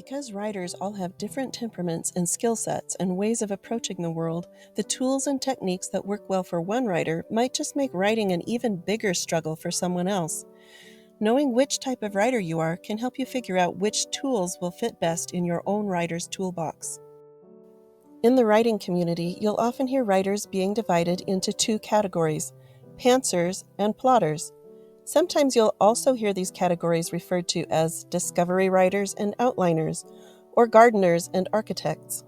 Because writers all have different temperaments and skill sets and ways of approaching the world, the tools and techniques that work well for one writer might just make writing an even bigger struggle for someone else. Knowing which type of writer you are can help you figure out which tools will fit best in your own writer's toolbox. In the writing community, you'll often hear writers being divided into two categories, pantsers and plotters. Sometimes you'll also hear these categories referred to as discovery writers and outliners, or gardeners and architects.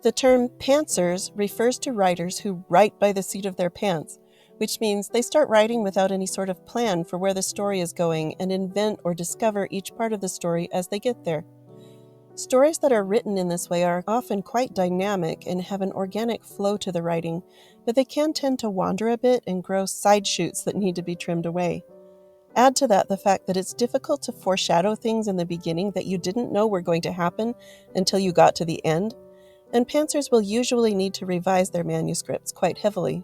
The term pantsers refers to writers who write by the seat of their pants, which means they start writing without any sort of plan for where the story is going and invent or discover each part of the story as they get there. Stories that are written in this way are often quite dynamic and have an organic flow to the writing, but they can tend to wander a bit and grow side shoots that need to be trimmed away. Add to that the fact that it's difficult to foreshadow things in the beginning that you didn't know were going to happen until you got to the end, and pantsers will usually need to revise their manuscripts quite heavily.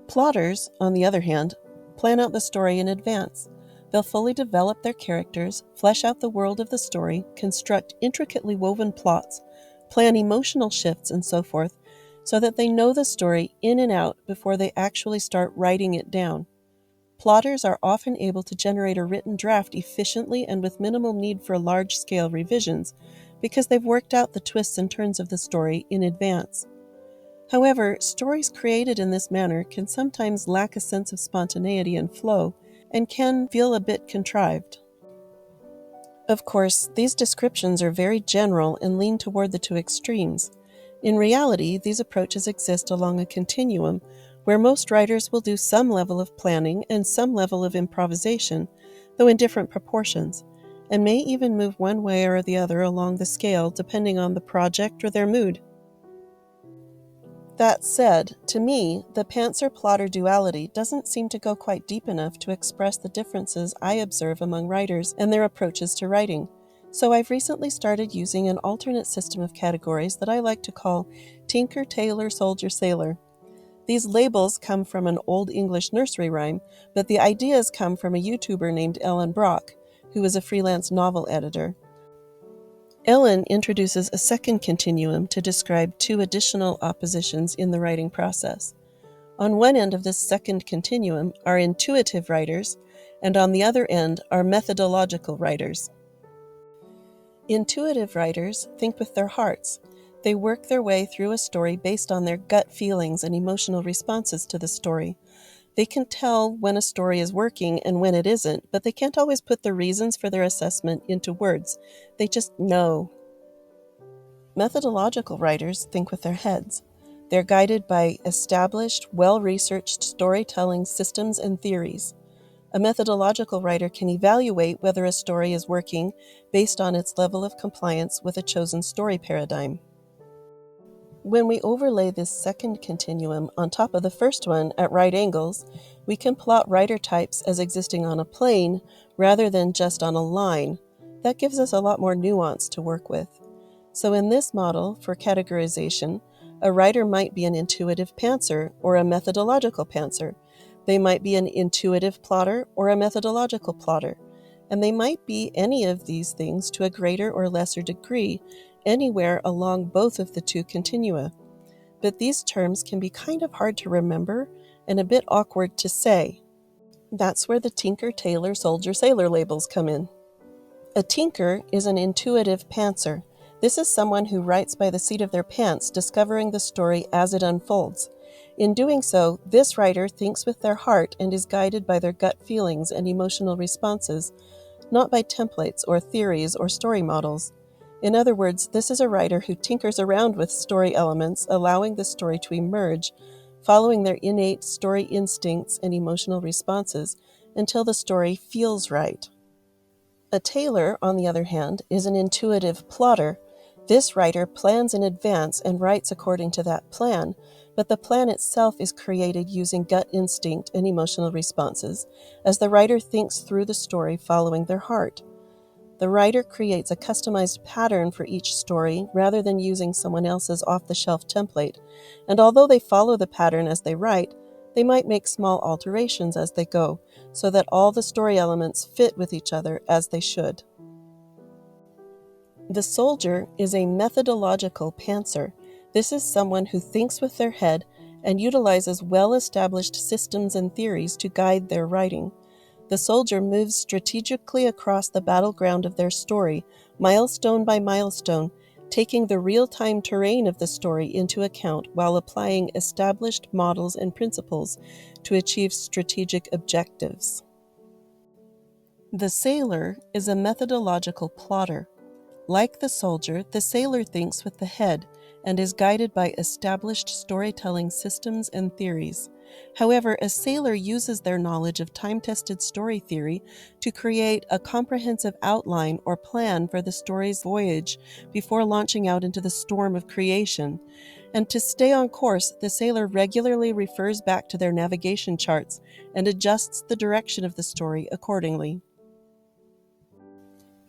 Plotters, on the other hand, plan out the story in advance. They'll fully develop their characters, flesh out the world of the story, construct intricately woven plots, plan emotional shifts, and so forth, so that they know the story in and out before they actually start writing it down. Plotters are often able to generate a written draft efficiently and with minimal need for large-scale revisions, because they've worked out the twists and turns of the story in advance. However, stories created in this manner can sometimes lack a sense of spontaneity and flow, and can feel a bit contrived. Of course, these descriptions are very general and lean toward the two extremes. In reality, these approaches exist along a continuum where most writers will do some level of planning and some level of improvisation, though in different proportions, and may even move one way or the other along the scale depending on the project or their mood. That said, to me, the pantser-plotter duality doesn't seem to go quite deep enough to express the differences I observe among writers and their approaches to writing, so I've recently started using an alternate system of categories that I like to call Tinker, Tailor, Soldier, Sailor. These labels come from an Old English nursery rhyme, but the ideas come from a YouTuber named Ellen Brock, who is a freelance novel editor. Ellen introduces a second continuum to describe two additional oppositions in the writing process. On one end of this second continuum are intuitive writers, and on the other end are methodological writers. Intuitive writers think with their hearts. They work their way through a story based on their gut feelings and emotional responses to the story. They can tell when a story is working and when it isn't, but they can't always put the reasons for their assessment into words. They just know. Methodological writers think with their heads. They're guided by established, well-researched storytelling systems and theories. A methodological writer can evaluate whether a story is working based on its level of compliance with a chosen story paradigm. When we overlay this second continuum on top of the first one at right angles, we can plot writer types as existing on a plane rather than just on a line. That gives us a lot more nuance to work with. So in this model, for categorization, a writer might be an intuitive pantser or a methodological pantser. They might be an intuitive plotter or a methodological plotter. And they might be any of these things to a greater or lesser degree anywhere along both of the two continua. But these terms can be kind of hard to remember and a bit awkward to say. That's where the Tinker, Tailor, Soldier, Sailor labels come in. A tinker is an intuitive pantser. This is someone who writes by the seat of their pants, discovering the story as it unfolds. In doing so, this writer thinks with their heart and is guided by their gut feelings and emotional responses, not by templates or theories or story models. In other words, this is a writer who tinkers around with story elements, allowing the story to emerge, following their innate story instincts and emotional responses until the story feels right. A tailor, on the other hand, is an intuitive plotter. This writer plans in advance and writes according to that plan, but the plan itself is created using gut instinct and emotional responses, as the writer thinks through the story following their heart. The writer creates a customized pattern for each story rather than using someone else's off-the-shelf template, and although they follow the pattern as they write, they might make small alterations as they go, so that all the story elements fit with each other as they should. The soldier is a methodological pantser. This is someone who thinks with their head and utilizes well-established systems and theories to guide their writing. The soldier moves strategically across the battleground of their story, milestone by milestone, taking the real-time terrain of the story into account while applying established models and principles to achieve strategic objectives. The sailor is a methodological plotter. Like the soldier, the sailor thinks with the head and is guided by established storytelling systems and theories. However, a sailor uses their knowledge of time-tested story theory to create a comprehensive outline or plan for the story's voyage before launching out into the storm of creation. And to stay on course, the sailor regularly refers back to their navigation charts and adjusts the direction of the story accordingly.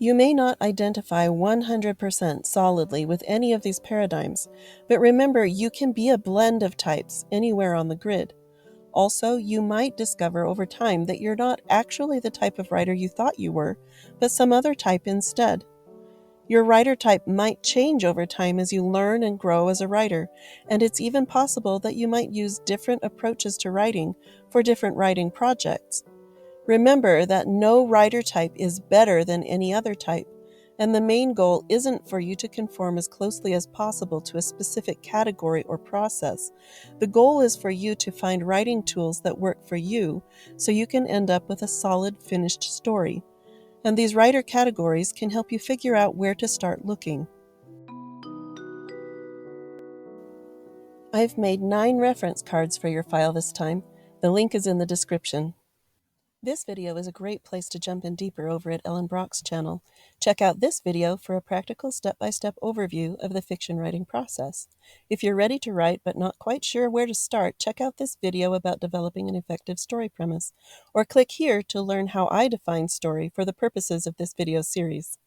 You may not identify 100% solidly with any of these paradigms, but remember you can be a blend of types anywhere on the grid. Also, you might discover over time that you're not actually the type of writer you thought you were, but some other type instead. Your writer type might change over time as you learn and grow as a writer, and it's even possible that you might use different approaches to writing for different writing projects. Remember that no writer type is better than any other type, and the main goal isn't for you to conform as closely as possible to a specific category or process. The goal is for you to find writing tools that work for you so you can end up with a solid, finished story. And these writer categories can help you figure out where to start looking. I've made 9 reference cards for your file this time. The link is in the description. This video is a great place to jump in deeper over at Ellen Brock's channel. Check out this video for a practical step-by-step overview of the fiction writing process. If you're ready to write but not quite sure where to start, check out this video about developing an effective story premise, or click here to learn how I define story for the purposes of this video series.